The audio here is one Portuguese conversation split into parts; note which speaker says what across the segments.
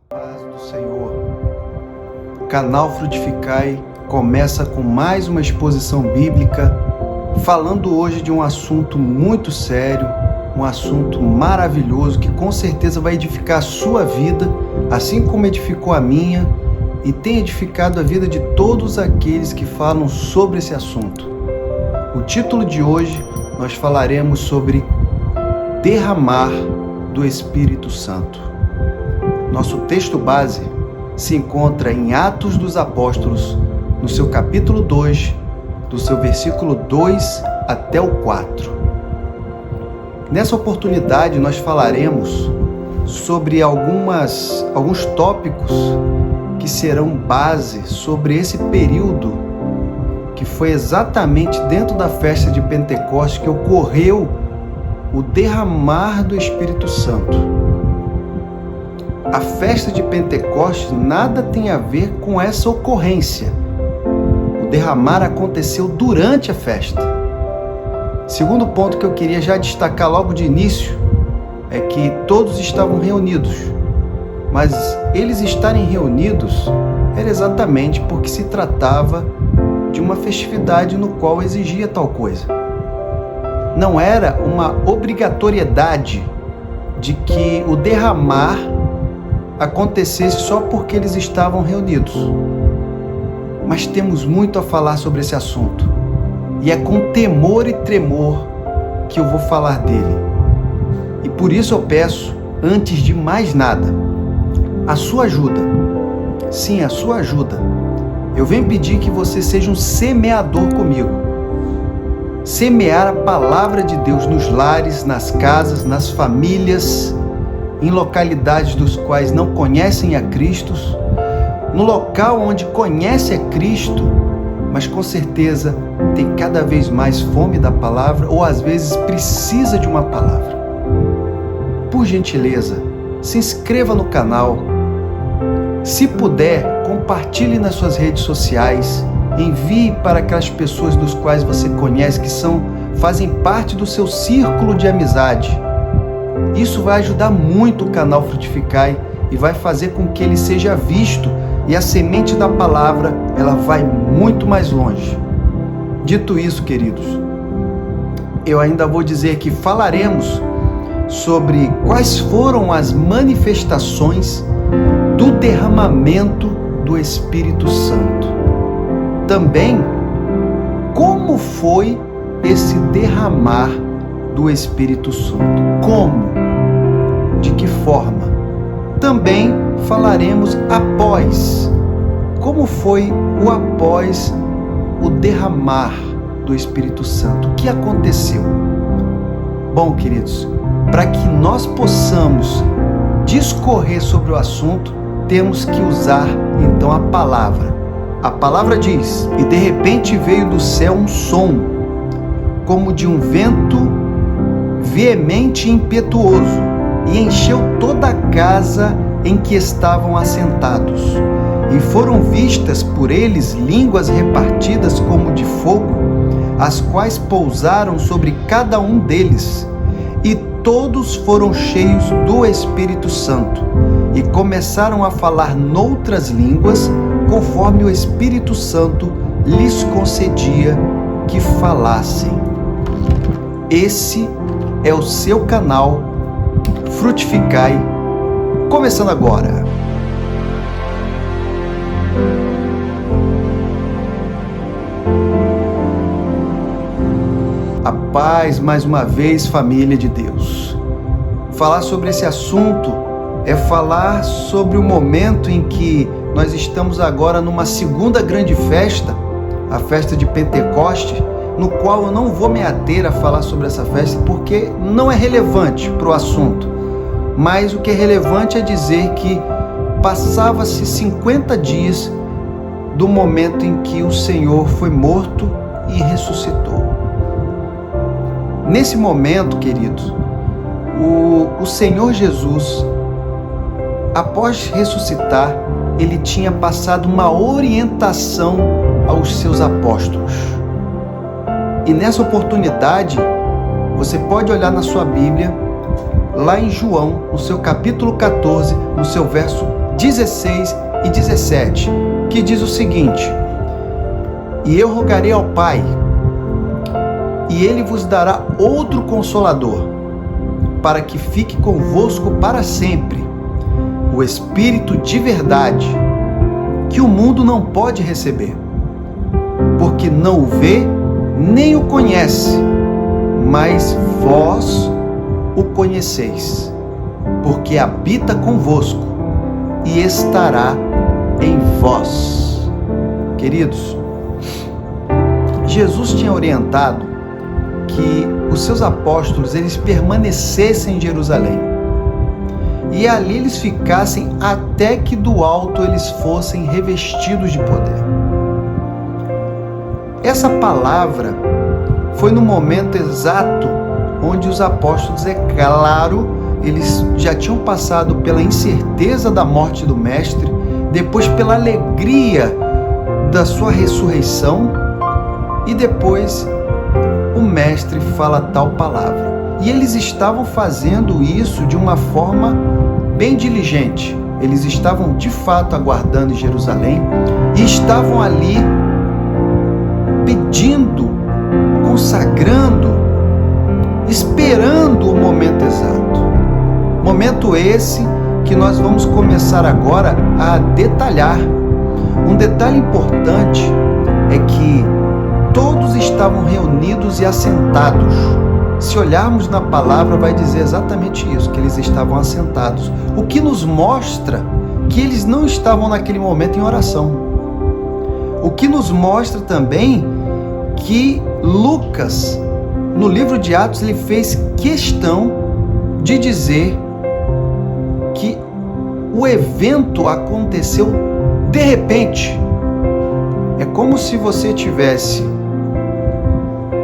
Speaker 1: Paz do Senhor. O canal Frutificai começa com mais uma exposição bíblica, falando hoje de um assunto muito sério, um assunto maravilhoso que com certeza vai edificar a sua vida, assim como edificou a minha e tem edificado a vida de todos aqueles que falam sobre esse assunto. O título de hoje nós falaremos sobre derramar do Espírito Santo. Nosso texto base se encontra em Atos dos Apóstolos, no seu capítulo 2, do seu versículo 2 até o 4. Nessa oportunidade nós falaremos sobre alguns tópicos que serão base sobre esse período que foi exatamente dentro da festa de Pentecostes que ocorreu o derramar do Espírito Santo. A festa de Pentecostes nada tem a ver com essa ocorrência. O derramar aconteceu durante a festa. Segundo ponto que eu queria já destacar logo de início é que todos estavam reunidos, mas eles estarem reunidos era exatamente porque se tratava de uma festividade no qual exigia tal coisa. Não era uma obrigatoriedade de que o derramar acontecesse só porque eles estavam reunidos. Mas temos muito a falar sobre esse assunto. E é com temor e tremor que eu vou falar dele. E por isso eu peço, antes de mais nada, a sua ajuda. Sim, a sua ajuda. Eu venho pedir que você seja um semeador comigo. Semear a palavra de Deus nos lares, nas casas, nas famílias, em localidades dos quais não conhecem a Cristo, no local onde conhece a Cristo, mas com certeza tem cada vez mais fome da palavra ou às vezes precisa de uma palavra. Por gentileza, se inscreva no canal. Se puder, compartilhe nas suas redes sociais, envie para aquelas pessoas dos quais você conhece que fazem parte do seu círculo de amizade. Isso vai ajudar muito o canal Frutificai e vai fazer com que ele seja visto e a semente da palavra ela vai muito mais longe. Dito isso, queridos, eu ainda vou dizer que falaremos sobre quais foram as manifestações do derramamento do Espírito Santo. Também, como foi esse derramar do Espírito Santo? Como? De que forma? Também falaremos após. Como foi o após o derramar do Espírito Santo? O que aconteceu? Bom, queridos, para que nós possamos discorrer sobre o assunto, temos que usar então a palavra. A palavra diz: e de repente veio do céu um som, como de um vento veemente e impetuoso, e encheu toda a casa em que estavam assentados. E foram vistas por eles línguas repartidas como de fogo, as quais pousaram sobre cada um deles. E todos foram cheios do Espírito Santo, e começaram a falar noutras línguas, conforme o Espírito Santo lhes concedia que falassem. Esse é o seu canal Frutificai, começando agora. A paz mais uma vez, família de Deus. Falar sobre esse assunto é falar sobre o momento em que nós estamos agora numa segunda grande festa, a festa de Pentecostes, no qual eu não vou me ater a falar sobre essa festa porque não é relevante para o assunto. Mas o que é relevante é dizer que passava-se 50 dias do momento em que o Senhor foi morto e ressuscitou. Nesse momento, queridos, o Senhor Jesus, após ressuscitar, ele tinha passado uma orientação aos seus apóstolos. E nessa oportunidade, você pode olhar na sua Bíblia, lá em João, no seu capítulo 14, no seu verso 16 e 17, que diz o seguinte: E eu rogarei ao Pai, e Ele vos dará outro Consolador, para que fique convosco para sempre, o Espírito de verdade, que o mundo não pode receber, porque não o vê nem o conhece, mas vós o conheceis, porque habita convosco e estará em vós. Queridos, Jesus tinha orientado que os seus apóstolos eles permanecessem em Jerusalém e ali eles ficassem até que do alto eles fossem revestidos de poder. Essa palavra foi no momento exato onde os apóstolos, é claro, eles já tinham passado pela incerteza da morte do Mestre, depois pela alegria da sua ressurreição, e depois o Mestre fala tal palavra. E eles estavam fazendo isso de uma forma bem diligente. Eles estavam de fato aguardando em Jerusalém e estavam ali pedindo, consagrando, esperando o momento exato. Momento esse que nós vamos começar agora a detalhar. Um detalhe importante é que todos estavam reunidos e assentados. Se olharmos na palavra, vai dizer exatamente isso, que eles estavam assentados. O que nos mostra que eles não estavam naquele momento em oração. O que nos mostra também que Lucas, no livro de Atos, ele fez questão de dizer que o evento aconteceu de repente. É como se você estivesse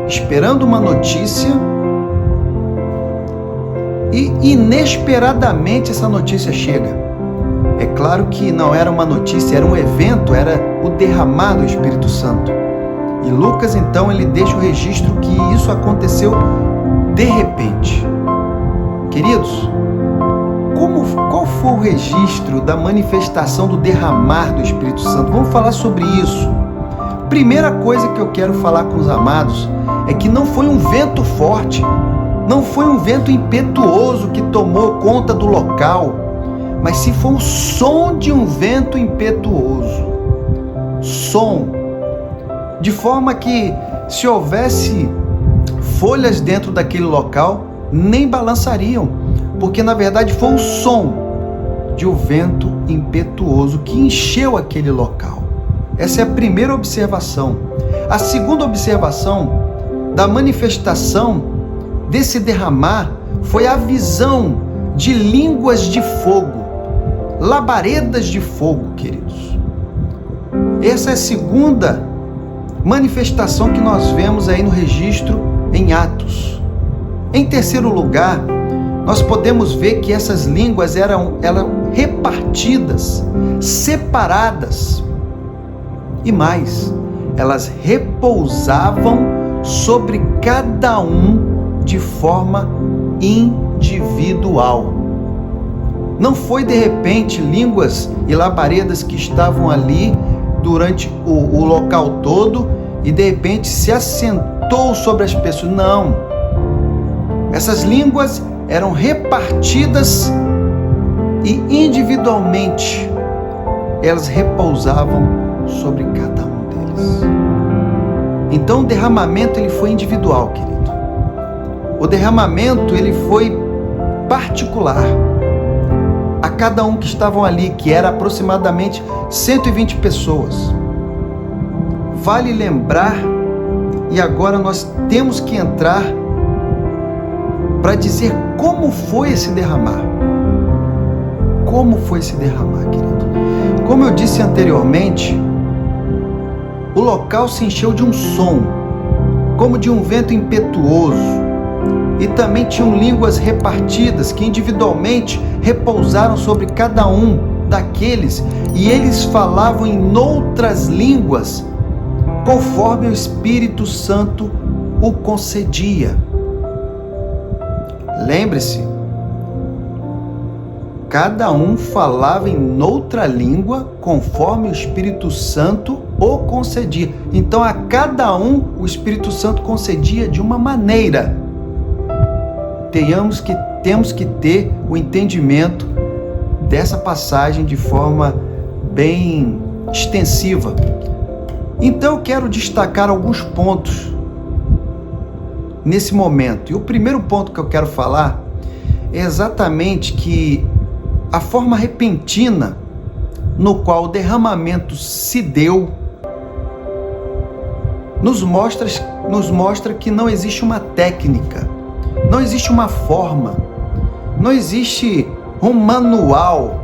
Speaker 1: esperando uma notícia e inesperadamente essa notícia chega. É claro que não era uma notícia, era um evento, era o derramar do Espírito Santo. E Lucas, então, ele deixa o registro que isso aconteceu de repente. Queridos, qual foi o registro da manifestação do derramar do Espírito Santo? Vamos falar sobre isso. Primeira coisa que eu quero falar com os amados é que não foi um vento forte, não foi um vento impetuoso que tomou conta do local, mas sim foi o som de um vento impetuoso. Som. De forma que, se houvesse folhas dentro daquele local, nem balançariam, porque na verdade foi o som de um vento impetuoso que encheu aquele local. Essa é a primeira observação. A segunda observação da manifestação desse derramar foi a visão de línguas de fogo, labaredas de fogo, queridos. Essa é a segunda manifestação que nós vemos aí no registro em Atos. Em terceiro lugar, nós podemos ver que essas línguas eram repartidas, separadas, e mais, elas repousavam sobre cada um de forma individual. Não foi de repente línguas e labaredas que estavam ali durante o local todo e de repente se assentou sobre as pessoas. Não. Essas línguas eram repartidas e individualmente elas repousavam sobre cada um deles. Então o derramamento ele foi individual, querido. O derramamento ele foi particular a cada um que estavam ali, que era aproximadamente 120 pessoas. Vale lembrar, e agora nós temos que entrar para dizer como foi esse derramar. Como foi esse derramar, querido? Como eu disse anteriormente, o local se encheu de um som, como de um vento impetuoso, e também tinham línguas repartidas que individualmente repousaram sobre cada um daqueles, e eles falavam em outras línguas, conforme o Espírito Santo o concedia. Lembre-se cada um falava em noutra língua, conforme o Espírito Santo o concedia. Então, a cada um, o Espírito Santo concedia de uma maneira. Temos que ter o entendimento dessa passagem de forma bem extensiva. Então, eu quero destacar alguns pontos nesse momento. E o primeiro ponto que eu quero falar é exatamente que a forma repentina no qual o derramamento se deu nos mostra que não existe uma técnica, não existe uma forma, não existe um manual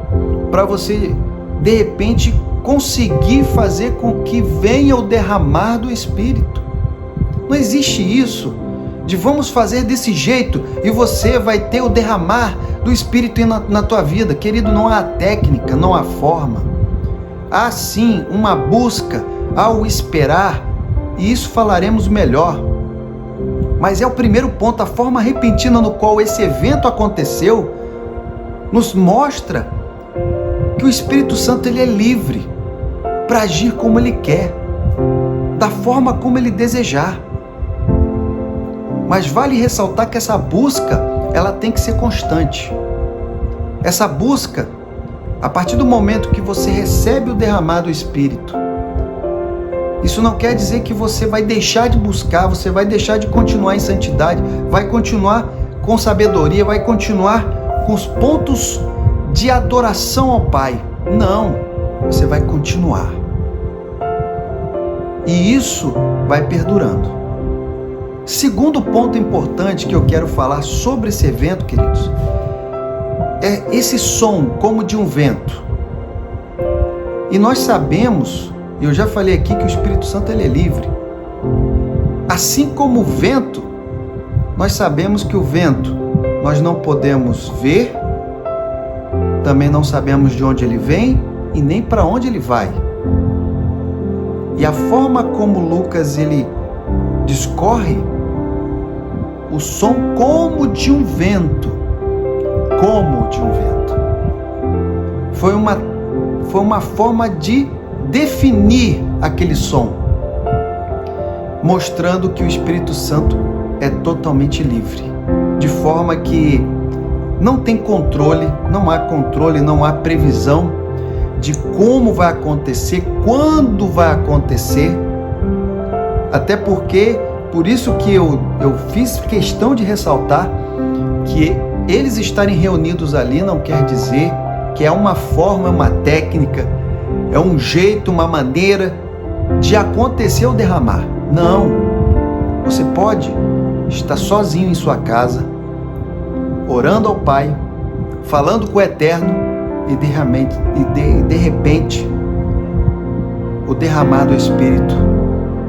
Speaker 1: para você, de repente, conseguir fazer com que venha o derramar do Espírito. Não existe isso de vamos fazer desse jeito e você vai ter o derramar do Espírito na tua vida. Querido, não há técnica, não há forma. Há sim uma busca ao esperar, e isso falaremos melhor. Mas é o primeiro ponto, a forma repentina no qual esse evento aconteceu nos mostra que o Espírito Santo ele é livre para agir como ele quer, da forma como ele desejar. Mas vale ressaltar que essa busca, ela tem que ser constante. Essa busca, a partir do momento que você recebe o derramar do Espírito, isso não quer dizer que você vai deixar de buscar, você vai deixar de continuar em santidade, vai continuar com sabedoria, vai continuar com os pontos de adoração ao Pai. Não, você vai continuar. E isso vai perdurando. Segundo ponto importante que eu quero falar sobre esse evento, queridos, é esse som como de um vento. E nós sabemos, eu já falei aqui, que o Espírito Santo ele é livre. Assim como o vento, nós sabemos que o vento nós não podemos ver, também não sabemos de onde ele vem e nem para onde ele vai. E a forma como Lucas ele discorre o som como de um vento, foi uma forma de definir aquele som, mostrando que o Espírito Santo é totalmente livre, de forma que não tem controle, não há previsão de como vai acontecer, quando vai acontecer. Até porque, por isso que eu fiz questão de ressaltar que eles estarem reunidos ali não quer dizer que é uma forma, uma técnica, é um jeito, uma maneira de acontecer o derramar. Não. Você pode estar sozinho em sua casa, orando ao Pai, falando com o Eterno e de repente o derramar do Espírito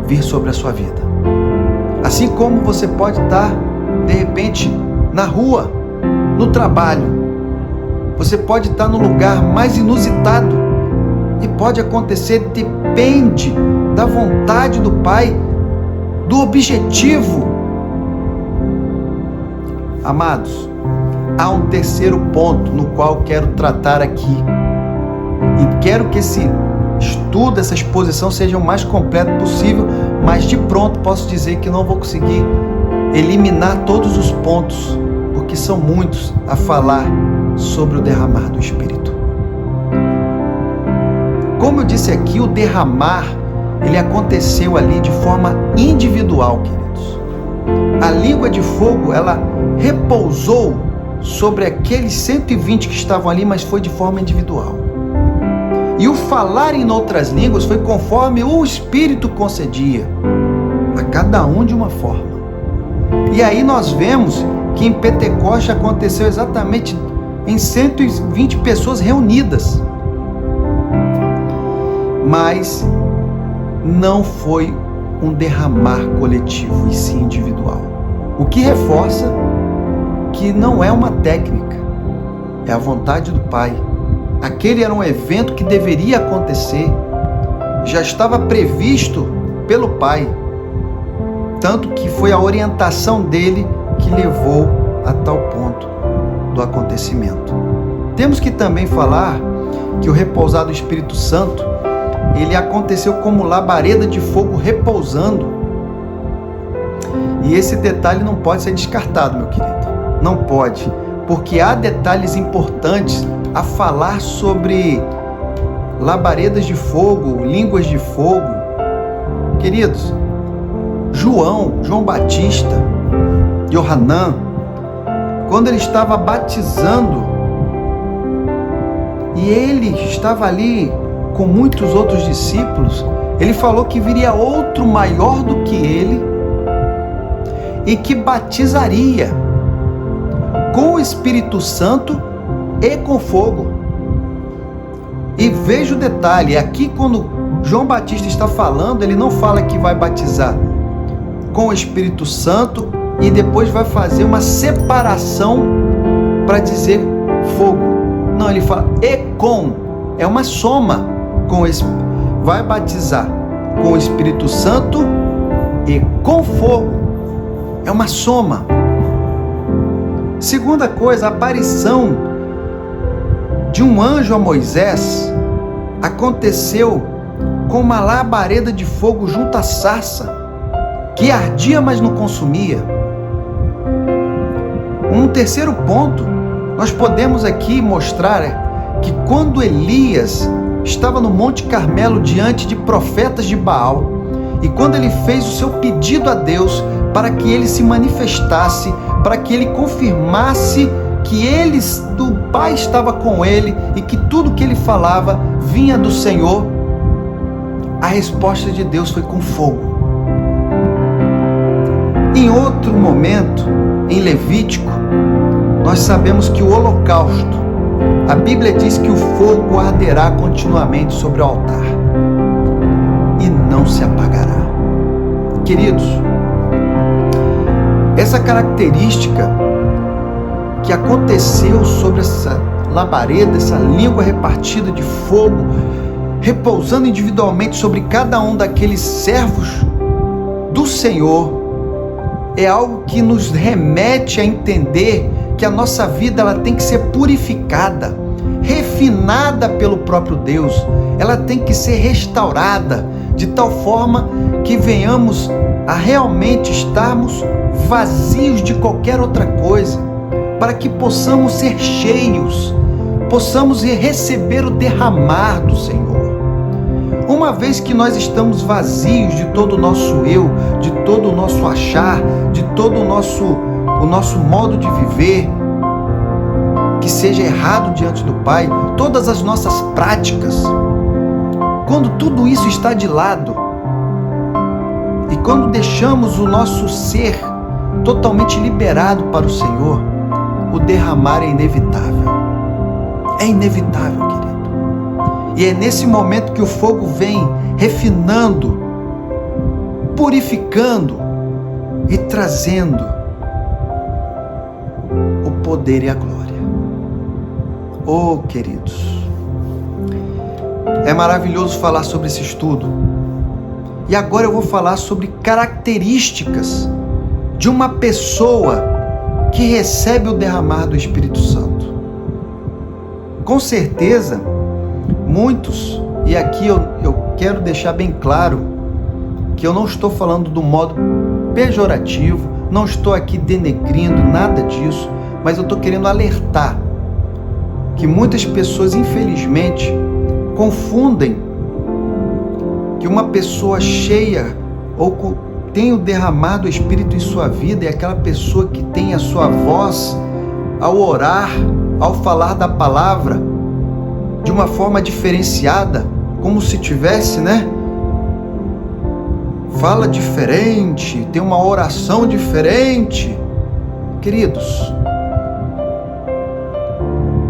Speaker 1: vir sobre a sua vida. Assim como você pode estar de repente na rua, no trabalho, você pode estar no lugar mais inusitado e pode acontecer, depende da vontade do Pai, do objetivo. Amados, há um terceiro ponto no qual quero tratar aqui. E quero que esse estudo, essa exposição seja o mais completo possível, mas de pronto posso dizer que não vou conseguir eliminar todos os pontos, porque são muitos a falar sobre o derramar do Espírito. Como eu disse aqui, o derramar, ele aconteceu ali de forma individual, queridos. A língua de fogo, ela repousou sobre aqueles 120 que estavam ali, mas foi de forma individual. E o falar em outras línguas foi conforme o Espírito concedia, a cada um de uma forma. E aí nós vemos que em Pentecoste aconteceu exatamente em 120 pessoas reunidas. Mas não foi um derramar coletivo, e sim individual. O que reforça que não é uma técnica, é a vontade do Pai. Aquele era um evento que deveria acontecer, já estava previsto pelo Pai, tanto que foi a orientação dele que levou a tal ponto do acontecimento. temos que também falar que o repousar do Espírito Santo, ele aconteceu como labareda de fogo repousando. E esse detalhe não pode ser descartado, meu querido. Não pode, porque há detalhes importantes a falar sobre labaredas de fogo, línguas de fogo. Queridos, João Batista, Yohanan, quando ele estava batizando, e ele estava ali com muitos outros discípulos, ele falou que viria outro maior do que ele e que batizaria com o Espírito Santo e com fogo. E veja o detalhe, aqui quando João Batista está falando, ele não fala que vai batizar com o Espírito Santo e depois vai fazer uma separação para dizer fogo. Não, ele fala e com, é uma soma com esse, vai batizar com o Espírito Santo e com fogo. É uma soma. Segunda coisa, a aparição de um anjo a Moisés aconteceu com uma labareda de fogo junto à sarça, que ardia, mas não consumia. Um terceiro ponto, nós podemos aqui mostrar que quando Elias estava no Monte Carmelo diante de profetas de Baal, e quando ele fez o seu pedido a Deus para que ele se manifestasse, para que ele confirmasse que do Pai estava com ele e que tudo que ele falava vinha do Senhor, a resposta de Deus foi com fogo. Em outro momento, em Levítico, nós sabemos que o holocausto, a Bíblia diz que o fogo arderá continuamente sobre o altar e não se apagará. Queridos, essa característica que aconteceu sobre essa labareda, essa língua repartida de fogo, repousando individualmente sobre cada um daqueles servos do Senhor, é algo que nos remete a entender que a nossa vida ela tem que ser purificada, refinada pelo próprio Deus. Ela tem que ser restaurada de tal forma que venhamos a realmente estarmos vazios de qualquer outra coisa, para que possamos ser cheios, possamos receber o derramar do Senhor. Uma vez que nós estamos vazios de todo o nosso eu, de todo o nosso achar, de todo o nosso modo de viver, que seja errado diante do Pai, todas as nossas práticas, quando tudo isso está de lado, e quando deixamos o nosso ser totalmente liberado para o Senhor, o derramar é inevitável. É inevitável, querido. E é nesse momento que o fogo vem refinando, purificando e trazendo o poder e a glória. Oh, queridos, é maravilhoso falar sobre esse estudo. E agora eu vou falar sobre características de uma pessoa que recebe o derramar do Espírito Santo. Com certeza, muitos, e aqui eu quero deixar bem claro que eu não estou falando do modo pejorativo, não estou aqui denegrindo nada disso, mas eu estou querendo alertar que muitas pessoas, infelizmente, confundem que uma pessoa cheia ou tem o derramar do Espírito em sua vida é aquela pessoa que tem a sua voz ao orar, ao falar da palavra, de uma forma diferenciada, como se tivesse, fala diferente, tem uma oração diferente. Queridos,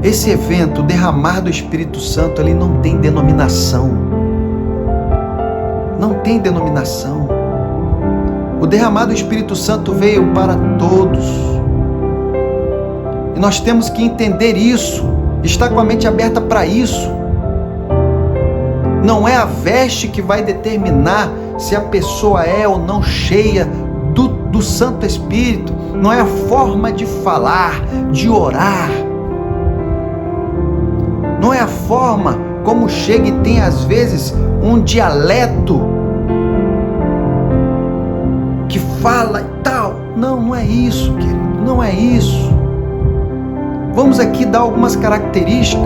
Speaker 1: esse evento, o derramar do Espírito Santo, ele não tem denominação. Não tem denominação. O derramar do Espírito Santo veio para todos. E nós temos que entender isso, estar com a mente aberta para isso. Não é a veste que vai determinar se a pessoa é ou não cheia do Santo Espírito. Não é a forma de falar, de orar. não é a forma como chega e tem às vezes um dialeto que fala e tal. Não, não é isso, querido, não é isso. Vamos aqui dar algumas características.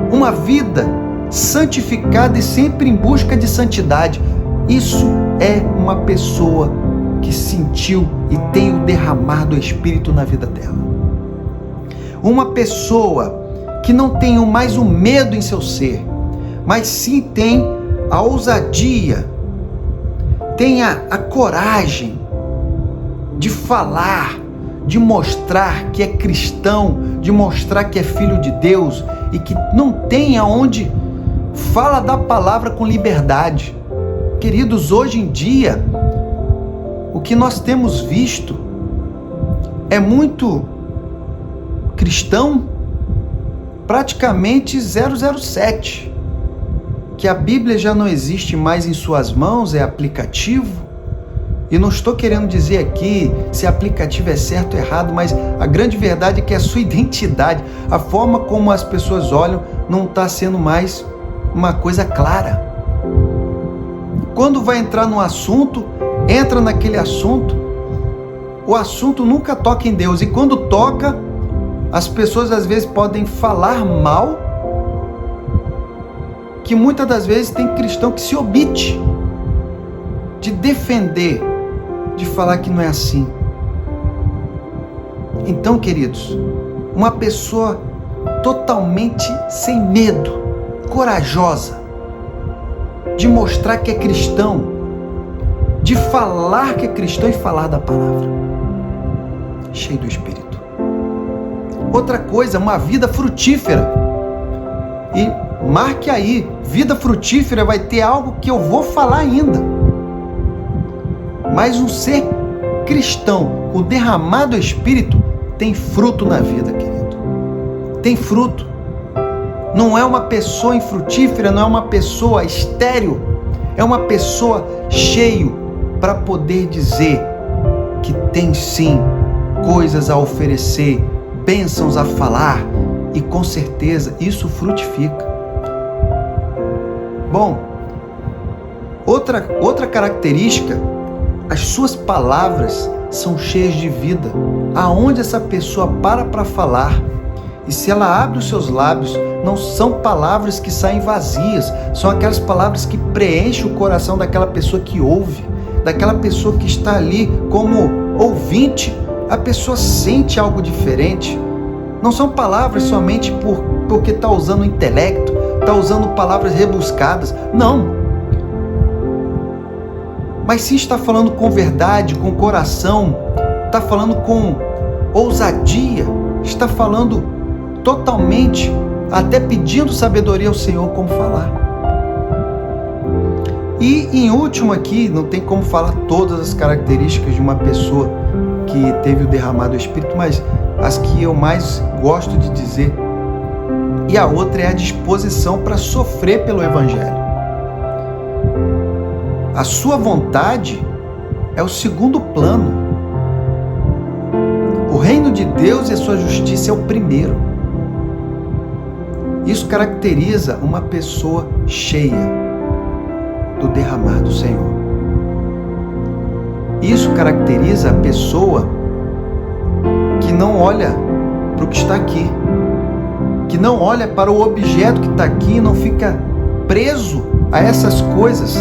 Speaker 1: Uma vida santificada e sempre em busca de santidade. Isso é uma pessoa que sentiu e tem o derramar do Espírito na vida dela. Uma pessoa que não tem mais o medo em seu ser, mas sim tem a ousadia, tem a coragem de falar, de mostrar que é cristão, de mostrar que é filho de Deus e que não tem aonde fala da palavra com liberdade. Queridos, hoje em dia, o que nós temos visto é muito cristão praticamente 007, que a Bíblia já não existe mais em suas mãos, é aplicativo. E não estou querendo dizer aqui se aplicativo é certo ou errado, mas a grande verdade é que a sua identidade, a forma como as pessoas olham, não está sendo mais uma coisa clara. Quando vai entrar num assunto, entra naquele assunto, o assunto nunca toca em Deus. E quando toca, as pessoas às vezes podem falar mal, que muitas das vezes tem cristão que se omite de defender, de falar que não é assim. Então, queridos, uma pessoa totalmente sem medo, corajosa, de mostrar que é cristão, de falar que é cristão e falar da palavra, cheio do Espírito. Outra coisa, uma vida frutífera. E marque aí, vida frutífera vai ter algo que eu vou falar ainda. Mas um ser cristão, o derramado Espírito, tem fruto na vida, querido. Tem fruto. Não é uma pessoa infrutífera, não é uma pessoa estéril, é uma pessoa cheio para poder dizer que tem sim coisas a oferecer, bênçãos a falar, e com certeza isso frutifica. Bom, outra característica, as suas palavras são cheias de vida. Aonde essa pessoa para falar, e se ela abre os seus lábios, não são palavras que saem vazias, são aquelas palavras que preenchem o coração daquela pessoa que ouve, daquela pessoa que está ali como ouvinte. A pessoa sente algo diferente. Não são palavras somente porque está usando o intelecto, está usando palavras rebuscadas. Não. Mas sim está falando com verdade, com coração, está falando com ousadia, está falando totalmente, até pedindo sabedoria ao Senhor como falar. E em último aqui, não tem como falar todas as características de uma pessoa que teve o derramado do Espírito, mas as que eu mais gosto de dizer. E a outra é a disposição para sofrer pelo Evangelho. A sua vontade é o segundo plano. O reino de Deus e a sua justiça é o primeiro. Isso caracteriza uma pessoa cheia do derramar do Senhor. Isso caracteriza a pessoa que não olha para o que está aqui, que não olha para o objeto que está aqui, não fica preso a essas coisas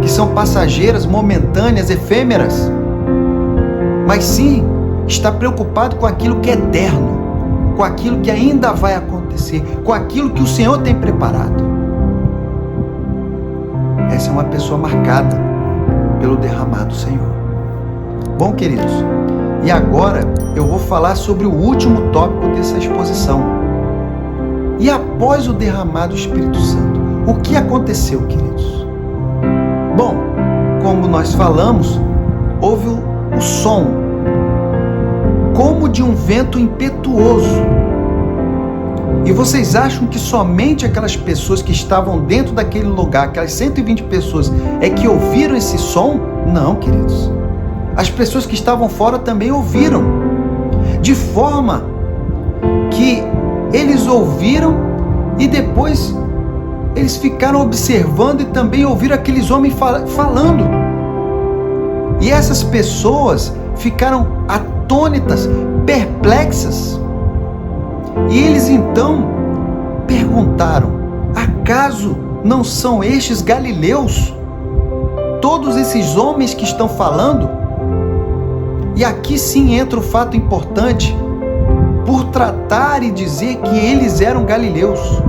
Speaker 1: que são passageiras, momentâneas, efêmeras, mas sim está preocupado com aquilo que é eterno, com aquilo que ainda vai acontecer, com aquilo que o Senhor tem preparado. Essa é uma pessoa marcada pelo derramar do Senhor. Bom, queridos, e agora eu vou falar sobre o último tópico dessa exposição. E após o derramar do Espírito Santo, o que aconteceu, queridos? Bom, como nós falamos, houve o som, como de um vento impetuoso. E vocês acham que somente aquelas pessoas que estavam dentro daquele lugar, aquelas 120 pessoas, é que ouviram esse som? Não, queridos. As pessoas que estavam fora também ouviram. De forma que eles ouviram E depois eles ficaram observando e também ouviram aqueles homens falando. E essas pessoas ficaram atônitas, perplexas. E eles então perguntaram: acaso não são estes galileus? Todos esses homens que estão falando? E aqui sim entra o fato importante, por tratar e dizer que eles eram galileus,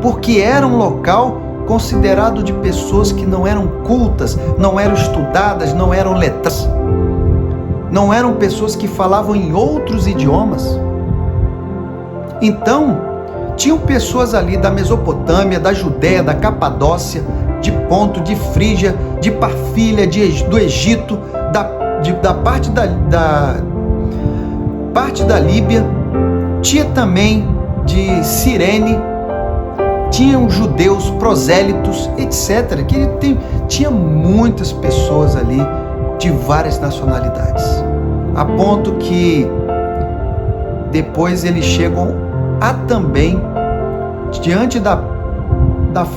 Speaker 1: porque era um local considerado de pessoas que não eram cultas, não eram estudadas, não eram letradas, não eram pessoas que falavam em outros idiomas. Então, tinham pessoas ali da Mesopotâmia, da Judéia, da Capadócia, de Ponto, de Frígia, de Parfília, do Egito, da parte da Líbia, tinha também de Cirene, tinham judeus, prosélitos, etc. Tinha muitas pessoas ali de várias nacionalidades, a ponto que depois eles chegam a também, diante da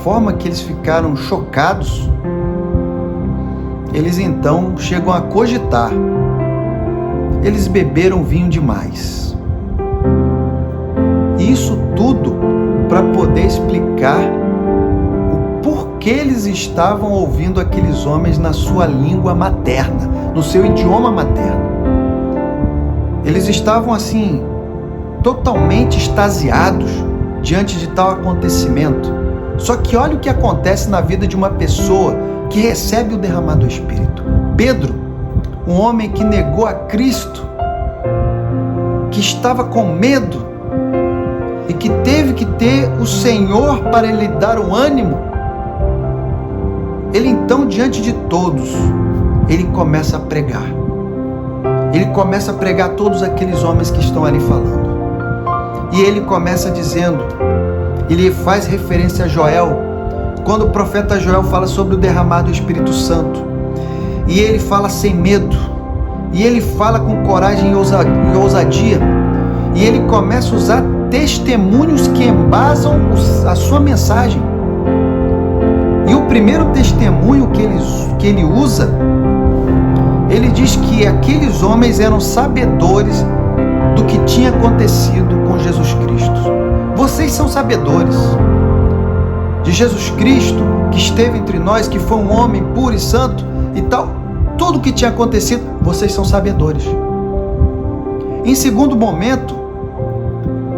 Speaker 1: forma que eles ficaram chocados, eles então chegam a cogitar: eles beberam vinho demais. Isso tudo para poder explicar o porquê eles estavam ouvindo aqueles homens na sua língua materna, no seu idioma materno. Eles estavam assim, totalmente extasiados diante de tal acontecimento. Só que olha o que acontece na vida de uma pessoa que recebe o derramar do Espírito. Pedro, um homem que negou a Cristo, que estava com medo e que teve que ter o Senhor para lhe dar o ânimo, ele então, diante de todos, ele começa a pregar. Ele começa a pregar a todos aqueles homens que estão ali falando. E ele começa dizendo, ele faz referência a Joel, quando o profeta Joel fala sobre o derramar do Espírito Santo. E ele fala sem medo, e ele fala com coragem e ousadia, e ele começa a usar testemunhos que embasam a sua mensagem. E o primeiro testemunho que ele usa, ele diz que aqueles homens eram sabedores do que tinha acontecido com Jesus Cristo. Vocês são sabedores de Jesus Cristo, que esteve entre nós, que foi um homem puro e santo e tal. Tudo o que tinha acontecido, vocês são sabedores. Em segundo momento,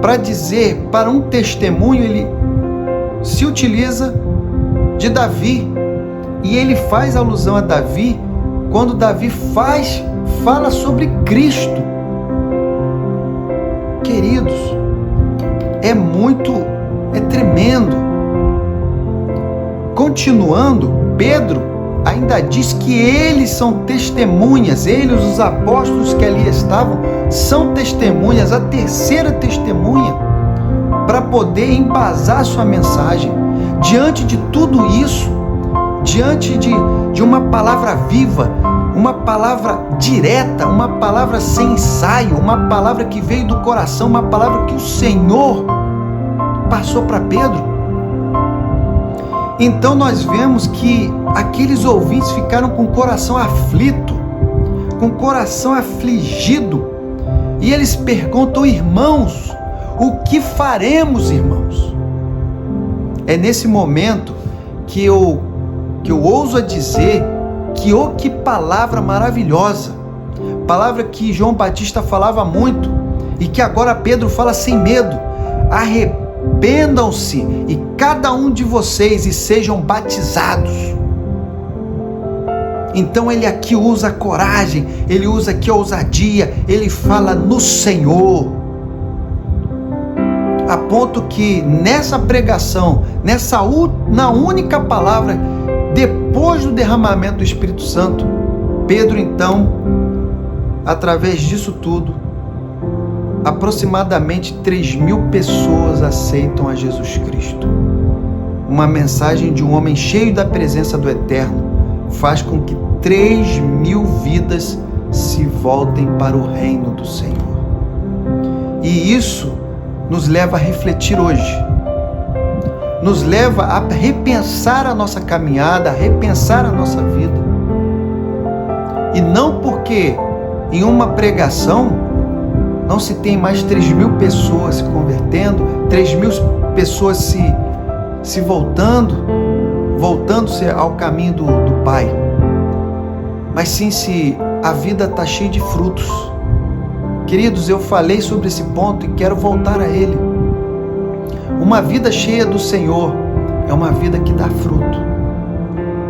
Speaker 1: para dizer, para um testemunho, ele se utiliza de Davi. E ele faz alusão a Davi quando Davi fala sobre Cristo. Queridos, é tremendo. Continuando, Pedro ainda diz que eles são testemunhas, eles, os apóstolos que ali estavam, são testemunhas, a terceira testemunha, para poder embasar sua mensagem. Diante de tudo isso, diante de uma palavra viva, uma palavra direta, uma palavra sem ensaio, uma palavra que veio do coração, uma palavra que o Senhor passou para Pedro. Então nós vemos que aqueles ouvintes ficaram com o coração aflito, com o coração afligido, e eles perguntam: irmãos, o que faremos, irmãos? É nesse momento que eu ouso a dizer que palavra maravilhosa, palavra que João Batista falava muito e que agora Pedro fala sem medo: arrependam-se e cada um de vocês e sejam batizados. Então ele aqui usa a coragem, ele usa aqui a ousadia, ele fala no Senhor, a ponto que nessa pregação, na única palavra, depois do derramamento do Espírito Santo, Pedro então, através disso tudo, aproximadamente 3.000 pessoas aceitam a Jesus Cristo. Uma mensagem de um homem cheio da presença do Eterno faz com que 3.000 vidas se voltem para o reino do Senhor. E isso nos leva a refletir hoje. nos leva a repensar a nossa caminhada, a repensar a nossa vida. E não porque em uma pregação não se tem mais 3.000 pessoas se convertendo, 3.000 pessoas se voltando-se ao caminho do Pai. Mas sim se a vida está cheia de frutos. Queridos, eu falei sobre esse ponto e quero voltar a ele. Uma vida cheia do Senhor é uma vida que dá fruto.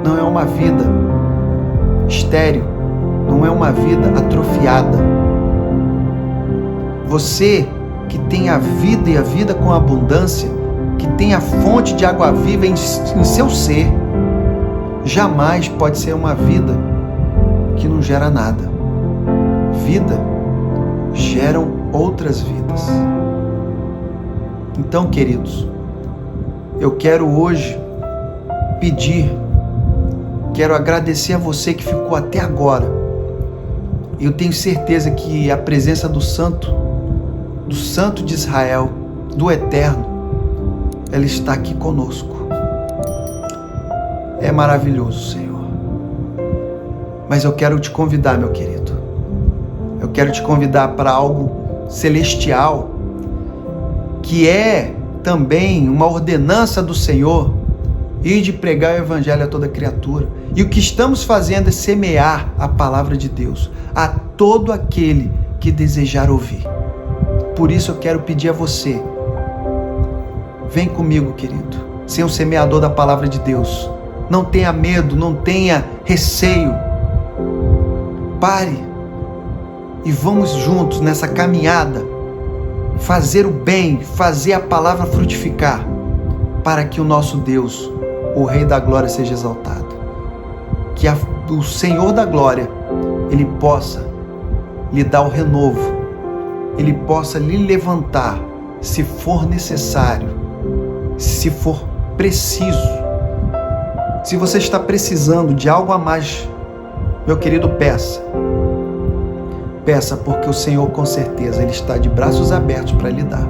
Speaker 1: Não é uma vida estéril, não é uma vida atrofiada. Você que tem a vida e a vida com abundância, que tem a fonte de água viva em seu ser, jamais pode ser uma vida que não gera nada. Vida geram outras vidas. Então, queridos, eu quero hoje quero agradecer a você que ficou até agora. Eu tenho certeza que a presença do Santo de Israel, do Eterno, ela está aqui conosco. É maravilhoso, Senhor. Mas eu quero te convidar, meu querido. Eu quero te convidar para algo celestial, que é também uma ordenança do Senhor, e de pregar o Evangelho a toda criatura. E o que estamos fazendo é semear a palavra de Deus a todo aquele que desejar ouvir. Por isso eu quero pedir a você, vem comigo, querido, ser um semeador da palavra de Deus. Não tenha medo, não tenha receio. Pare e vamos juntos nessa caminhada fazer o bem, fazer a palavra frutificar, para que o nosso Deus, o Rei da Glória, seja exaltado. Que o Senhor da Glória, Ele possa lhe dar o renovo, Ele possa lhe levantar, se for necessário, se for preciso. Se você está precisando de algo a mais, meu querido, peça. Peça, porque o Senhor, com certeza, Ele está de braços abertos para lhe dar.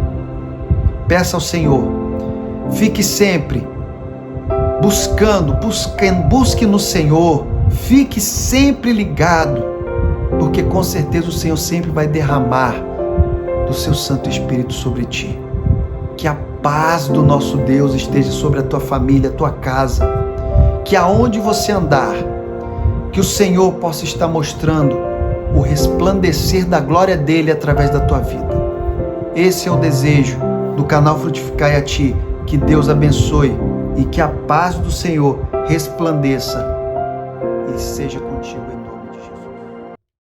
Speaker 1: Peça ao Senhor. Fique sempre busque no Senhor. Fique sempre ligado, porque com certeza o Senhor sempre vai derramar do seu Santo Espírito sobre ti. Que a paz do nosso Deus esteja sobre a tua família, a tua casa. Que aonde você andar, que o Senhor possa estar mostrando o resplandecer da glória dele através da tua vida. Esse é o desejo do canal Frutificai a Ti. Que Deus abençoe e que a paz do Senhor resplandeça e seja contigo em nome de Jesus.